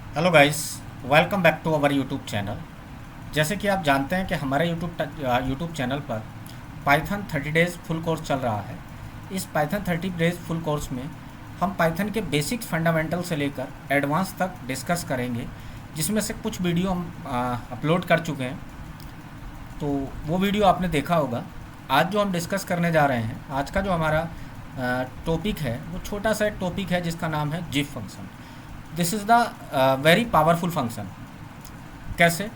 Hello guys, welcome back to our YouTube channel. जैसे कि आप जानते हैं कि हमारे यूट्यूब चैनल पर पाइथन 30 डेज़ फुल कोर्स चल रहा है। इस पाइथन 30 डेज़ फुल कोर्स में हम पाइथन के बेसिक्स फंडामेंटल से लेकर एडवांस तक डिस्कस करेंगे, जिसमें से कुछ वीडियो हम अपलोड कर चुके हैं, तो वो वीडियो आपने देखा होगा। आज जो हम डिस्कस करने जा रहे हैं, आज का जो हमारा टॉपिक है वो छोटा सा एक टॉपिक है जिसका नाम है GIF function. This is the very powerful function. कैसे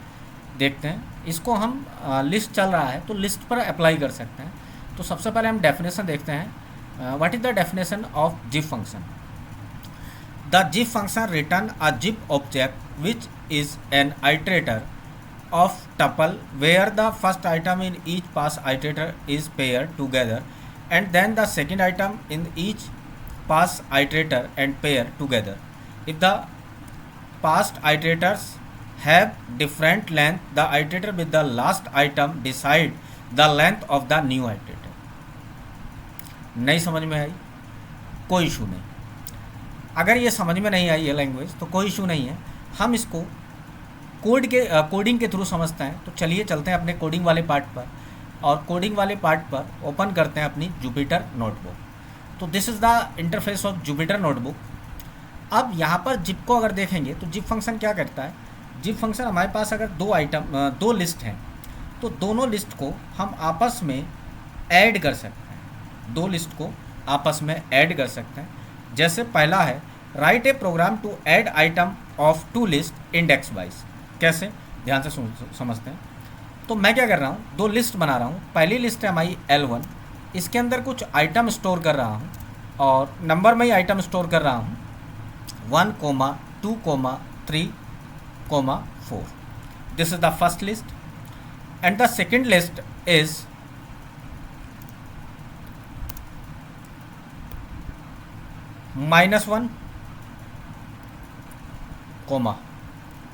देखते हैं इसको हम। लिस्ट चल रहा है तो लिस्ट पर अप्लाई कर सकते हैं। तो सबसे पहले हम डेफिनेशन देखते हैं। What is the definition of zip function? The zip function return a zip object which is an iterator of tuple where the first item in each pass iterator is paired together and then the second item in each pass iterator and pair together. If the past iterators have different length, the iterator with the last item decide the length of the new iterator. नहीं समझ में आई? कोई issue नहीं। अगर ये समझ में नहीं आई ये लैंग्वेज तो कोई इशू नहीं है, हम इसको कोडिंग के थ्रू समझते हैं। तो चलिए चलते हैं अपने कोडिंग वाले पार्ट पर, और कोडिंग वाले पार्ट पर ओपन करते हैं अपनी जुपिटर नोटबुक। तो this is the interface of Jupyter notebook. अब यहाँ पर जिप को अगर देखेंगे तो जिप फंक्शन क्या करता है? जिप फंक्शन हमारे पास अगर दो लिस्ट हैं तो दोनों लिस्ट को हम आपस में ऐड कर सकते हैं। दो लिस्ट को आपस में ऐड कर सकते हैं। जैसे पहला है write a program to add item of two list index wise. कैसे? ध्यान से समझते हैं। तो मैं क्या कर रहा हूँ, दो लिस्ट बना रहा हूँ। पहली लिस्ट है हमारी L1, इसके अंदर कुछ आइटम स्टोर कर रहा हूँ और नंबर में ही आइटम स्टोर कर रहा हूँ 1, 2, 3, 4। This is the first list and the second list is -1,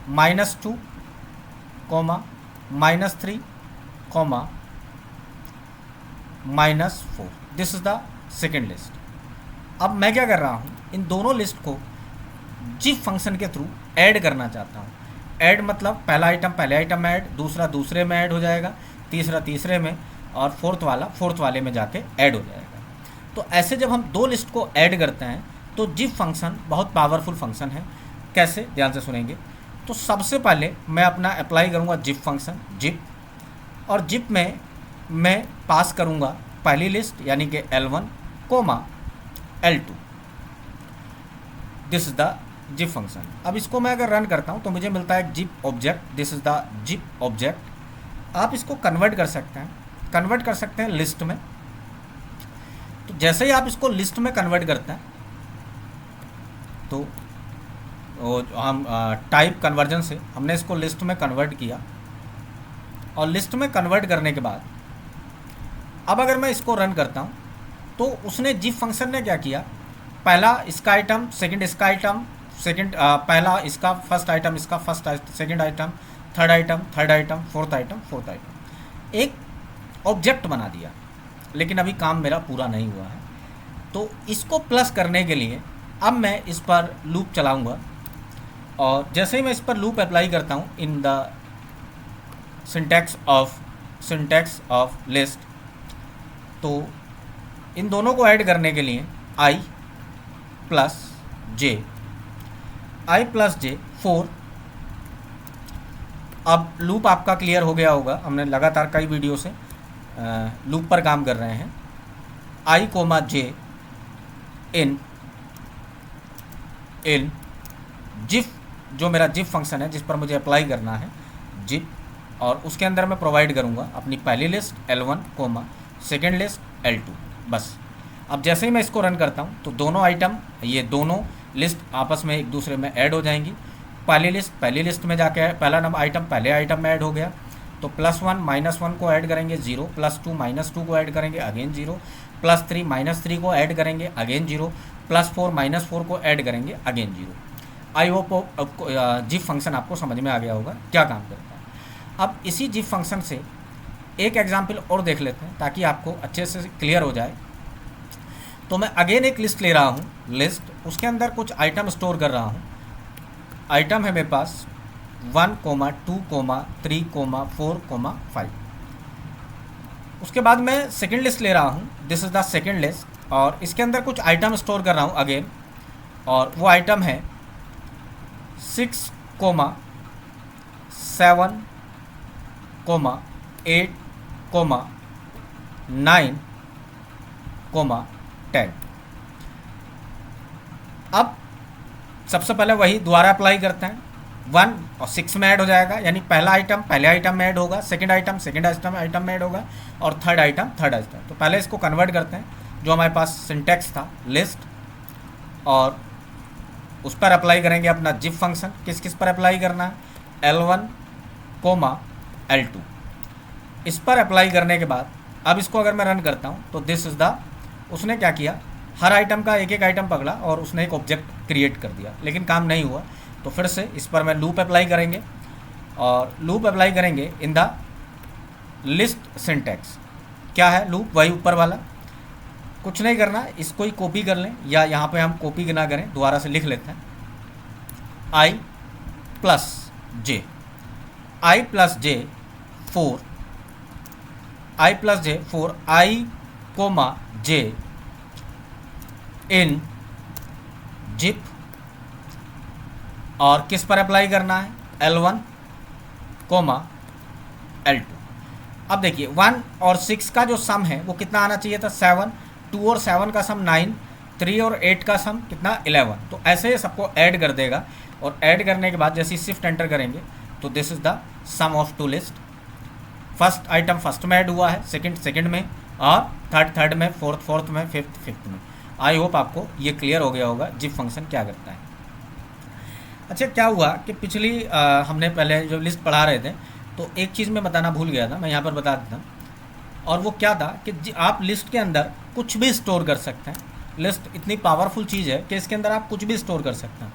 -2, -3, -4। This is the second list. अब मैं क्या कर रहा हूँ, इन दोनों लिस्ट को जिप फंक्शन के थ्रू ऐड करना चाहता हूँ। ऐड मतलब पहला आइटम पहले आइटम में ऐड, दूसरा दूसरे में ऐड हो जाएगा, तीसरा तीसरे में, और फोर्थ वाले में जाके ऐड हो जाएगा। तो ऐसे जब हम दो लिस्ट को ऐड करते हैं तो जिप फंक्शन बहुत पावरफुल फंक्शन है। कैसे? ध्यान से सुनेंगे। तो सबसे पहले मैं अपना अप्लाई करूँगा जिप फंक्शन, जिप, और जिप में मैं पास करूँगा पहली लिस्ट यानी कि L1, L2। This is the zip function. अब इसको मैं अगर रन करता हूँ तो मुझे मिलता है zip object. This is the zip object. आप इसको कन्वर्ट कर सकते हैं लिस्ट में। तो जैसे ही आप इसको लिस्ट में कन्वर्ट करते हैं तो हम टाइप कन्वर्जन से हमने इसको लिस्ट में कन्वर्ट किया, और लिस्ट में कन्वर्ट करने के बाद अब अगर मैं इसको रन करता हूँ तो उसने जिप फंक्शन ने क्या किया, पहला इसका आइटम, सेकंड इसका आइटम, पहला इसका फर्स्ट आइटम, इसका second item, third item, fourth item, एक ऑब्जेक्ट बना दिया। लेकिन अभी काम मेरा पूरा नहीं हुआ है। तो इसको प्लस करने के लिए अब मैं इस पर लूप चलाऊँगा, और जैसे ही मैं इस पर लूप अप्लाई करता हूँ in the syntax of list, तो इन दोनों को ऐड करने के लिए i + j 4। अब लूप आपका क्लियर हो गया होगा, हमने लगातार कई वीडियो से लूप पर काम कर रहे हैं। i, j इन जिप, जो मेरा जिप फंक्शन है जिस पर मुझे अप्लाई करना है जिप, और उसके अंदर मैं प्रोवाइड करूँगा अपनी पहली list L1, second list L2। बस अब जैसे ही मैं इसको रन करता हूँ तो दोनों आइटम, ये दोनों लिस्ट आपस में एक दूसरे में ऐड हो जाएंगी। पहली लिस्ट में जाके पहला नंबर आइटम पहले आइटम में ऐड हो गया, तो +1 -1 को ऐड करेंगे 0, +2 -2 को ऐड करेंगे अगेन 0, +3 -3 को ऐड करेंगे अगेन 0, +4 -4 को ऐड करेंगे again 0। I hope zip function आपको समझ में आ गया होगा क्या काम करता है। अब इसी जिप फंक्शन से एक एग्जाम्पल और देख लेते हैं ताकि आपको अच्छे से क्लियर हो जाए। तो मैं अगेन एक लिस्ट ले रहा हूँ, लिस्ट, उसके अंदर कुछ आइटम स्टोर कर रहा हूँ आइटम है मेरे पास 1, 2, 3, 4, 5। उसके बाद मैं सेकेंड लिस्ट ले रहा हूँ, this is the second list, और इसके अंदर कुछ आइटम स्टोर कर रहा हूँ अगेन, और वो आइटम है 6, 7, 8, 9, 10। अब सबसे पहले वही दोबारा अप्लाई करते हैं, 1 और 6 में ऐड हो जाएगा, यानी पहला आइटम पहले आइटम में ऐड होगा, सेकंड आइटम सेकंड आइटम में ऐड होगा, और थर्ड आइटम थर्ड आइटम। तो पहले इसको कन्वर्ट करते हैं, जो हमारे पास सिंटैक्स था लिस्ट, और उस पर अप्लाई करेंगे अपना जिप फंक्शन। किस किस पर अप्लाई करना है, L1, L2। इस पर अप्लाई करने के बाद अब इसको अगर मैं रन करता हूँ तो दिस इज़ द, उसने क्या किया, हर आइटम का एक एक आइटम पकड़ा और उसने एक ऑब्जेक्ट क्रिएट कर दिया, लेकिन काम नहीं हुआ। तो फिर से इस पर मैं लूप अप्लाई करेंगे, और लूप अप्लाई करेंगे इन द लिस्ट सिंटैक्स। क्या है लूप, वही ऊपर वाला, कुछ नहीं करना, इसको ही कॉपी कर लें, या यहाँ पे हम कॉपी ना करें, दोबारा से लिख लेते हैं, i plus J, i plus J 4, i plus J 4, i, J in zip, और किस पर अप्लाई करना है, L1, L2। अब देखिए 1 और 6 का जो सम है वो कितना आना चाहिए था, 7, 2 और 7 का सम 9, 3 और 8 का सम कितना, 11। तो ऐसे सबको ऐड कर देगा, और ऐड करने के बाद जैसे ही शिफ्ट एंटर करेंगे तो this is the sum of two list. First item first में ऐड हुआ है, सेकंड में, और थर्ड में, फोर्थ में, फिफ्थ में। आई होप आपको ये क्लियर हो गया होगा जिप फंक्शन क्या करता है। अच्छा, क्या हुआ कि पिछली हमने पहले जो लिस्ट पढ़ा रहे थे तो एक चीज़ मैं बताना भूल गया था, मैं यहाँ पर बता देता हूँ, और वो क्या था कि आप लिस्ट के अंदर कुछ भी स्टोर कर सकते हैं। लिस्ट इतनी पावरफुल चीज़ है कि इसके अंदर आप कुछ भी स्टोर कर सकते हैं।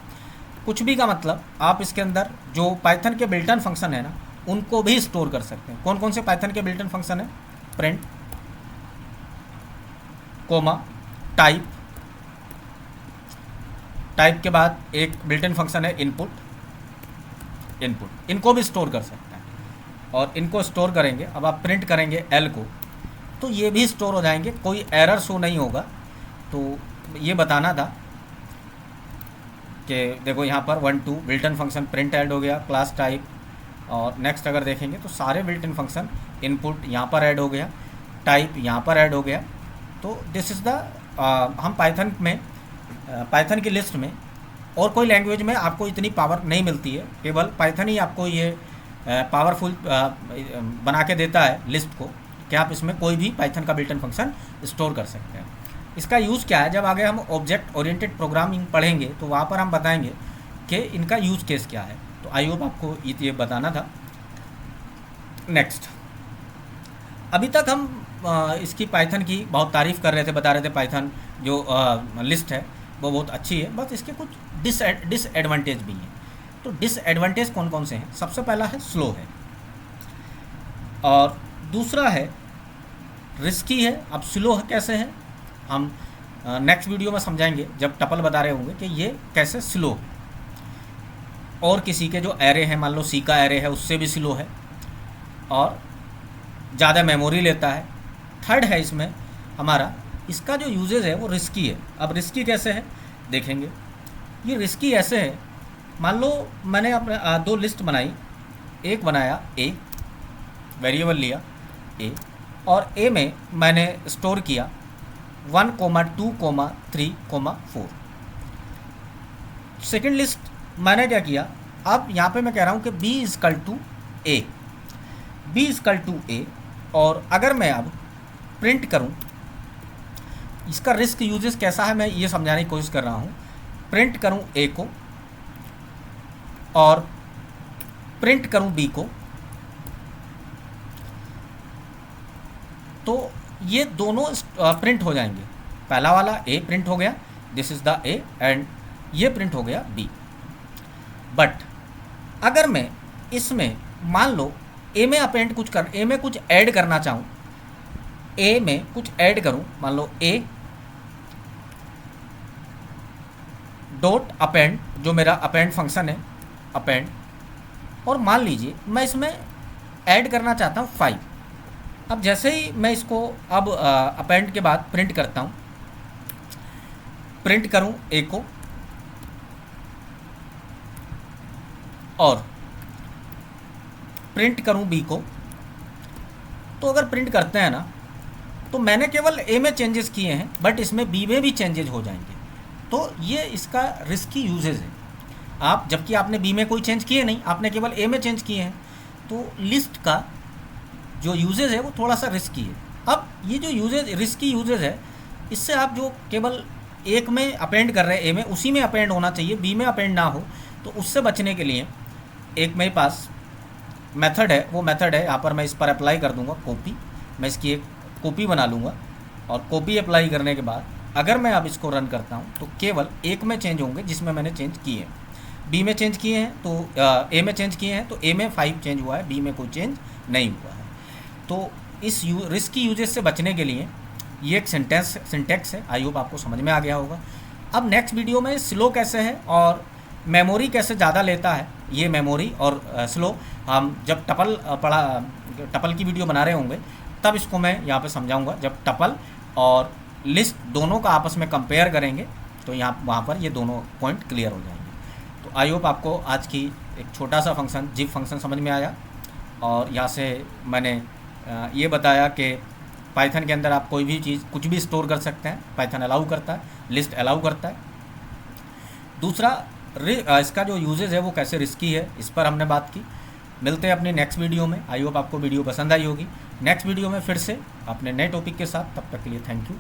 कुछ भी का मतलब आप इसके अंदर जो पाइथन के बिल्ट इन फंक्शन है ना, उनको भी स्टोर कर सकते हैं। कौन कौन से पाइथन के बिल्ट इन फंक्शन है, प्रिंट, टाइप के बाद एक बिल्ट इन फंक्शन है इनपुट, इनको भी स्टोर कर सकते हैं, और इनको स्टोर करेंगे। अब आप प्रिंट करेंगे L को तो ये भी स्टोर हो जाएंगे, कोई एरर शो नहीं होगा। तो ये बताना था कि देखो यहाँ पर 1, 2 built in function print add हो गया, क्लास टाइप, और नेक्स्ट अगर देखेंगे तो सारे बिल्ट इन फंक्शन, इनपुट यहाँ पर ऐड हो गया, टाइप यहाँ पर ऐड हो गया। तो दिस इज़ द, हम पाइथन की लिस्ट में और कोई लैंग्वेज में आपको इतनी पावर नहीं मिलती है, केवल पाइथन ही आपको ये पावरफुल बना के देता है लिस्ट को, कि आप इसमें कोई भी पाइथन का बिल्ट इन फंक्शन स्टोर कर सकते हैं। इसका यूज़ क्या है, जब आगे हम ऑब्जेक्ट ओरिएंटेड प्रोग्रामिंग पढ़ेंगे तो वहाँ पर हम बताएंगे कि इनका यूज़ केस क्या है। तो आई होप आपको ये बताना था। नेक्स्ट, अभी तक हम इसकी पाइथन की बहुत तारीफ़ कर रहे थे, बता रहे थे पाइथन जो लिस्ट है वो बहुत अच्छी है, बस इसके कुछ डिसएडवांटेज भी हैं। तो डिसएडवांटेज कौन कौन से हैं, सबसे पहला है स्लो है, और दूसरा है रिस्की है। अब स्लो कैसे है हम नेक्स्ट वीडियो में समझाएंगे, जब टपल बता रहे होंगे कि ये कैसे स्लो है। और किसी के जो एरे हैं, मान लो सी का एरे है, उससे भी स्लो है, और ज़्यादा मेमोरी लेता है। थर्ड है इसमें हमारा, इसका जो यूजेज है वो रिस्की है। अब रिस्की कैसे है देखेंगे। ये रिस्की ऐसे है, मान लो मैंने अपने 2 लिस्ट बनाई, एक बनाया ए, वेरिएबल लिया ए, और ए में मैंने स्टोर किया 1, 2, 3, 4। सेकेंड लिस्ट मैंने क्या किया, अब यहाँ पे मैं कह रहा हूँ कि b इजकल टू ए, और अगर मैं अब प्रिंट करूँ, इसका रिस्क यूजेस कैसा है मैं ये समझाने की कोशिश कर रहा हूँ। प्रिंट करूँ ए को और प्रिंट करूँ बी को, तो ये दोनों प्रिंट हो जाएंगे। पहला वाला ए प्रिंट हो गया, this is the A, and ये प्रिंट हो गया बी। बट अगर मैं इसमें मान लो ए में अपेंड ए में कुछ ऐड करना चाहूँ, ए में कुछ ऐड करूँ, मान लो ए डॉट अपेंड, जो मेरा अपेंड फंक्शन है, अपेंड, और मान लीजिए मैं इसमें ऐड करना चाहता हूँ 5। अब जैसे ही मैं इसको अब अपेंड के बाद प्रिंट करता हूँ, प्रिंट करूँ ए को और प्रिंट करूँ बी को, तो अगर प्रिंट करते हैं ना तो मैंने केवल ए में चेंजेस किए हैं, बट इसमें बी में भी चेंजेस हो जाएंगे। तो ये इसका रिस्की यूजेज है। आप जबकि आपने बी में कोई चेंज किए नहीं, आपने केवल ए में चेंज किए हैं, तो लिस्ट का जो यूजेज है वो थोड़ा सा रिस्की है। अब ये जो यूजेज रिस्की यूजेज है, इससे आप जो केवल एक में अपेंड कर रहे हैं ए में, उसी में अपेंड होना चाहिए, बी में अपेंड ना हो। तो उससे बचने के लिए एक मेरे पास मेथड है, वो मेथड है यहाँ पर मैं इस पर अप्लाई कर दूंगा कॉपी। मैं इसकी एक कॉपी बना लूँगा और कॉपी अप्लाई करने के बाद अगर मैं अब इसको रन करता हूँ तो केवल एक में चेंज होंगे जिसमें मैंने चेंज किए हैं। बी में चेंज किए हैं तो ए में चेंज किए हैं तो ए में 5 चेंज हुआ है, बी में कोई चेंज नहीं हुआ है। तो इस रिस्की यूजेस से बचने के लिए ये एक सिंटेक्स है। आई होप आपको समझ में आ गया होगा। अब नेक्स्ट वीडियो में स्लो कैसे है और मेमोरी कैसे ज़्यादा लेता है, ये मेमोरी और स्लो हम जब टपल की वीडियो बना रहे होंगे तब इसको मैं यहाँ पे समझाऊंगा। जब टपल और लिस्ट दोनों का आपस में कंपेयर करेंगे तो वहाँ पर ये दोनों पॉइंट क्लियर हो जाएंगे। तो आई होप आपको आज की एक छोटा सा फंक्शन जिप फंक्शन समझ में आया, और यहाँ से मैंने ये बताया कि पाइथन के अंदर आप कोई भी चीज़ कुछ भी स्टोर कर सकते हैं, पाइथन अलाउ करता है, लिस्ट अलाउ करता है। दूसरा इसका जो यूजेज है वो कैसे रिस्की है, इस पर हमने बात की। मिलते हैं अपनी नेक्स्ट वीडियो में। आई होप आपको वीडियो पसंद आई होगी। नेक्स्ट वीडियो में फिर से अपने नए टॉपिक के साथ, तब तक के लिए थैंक यू।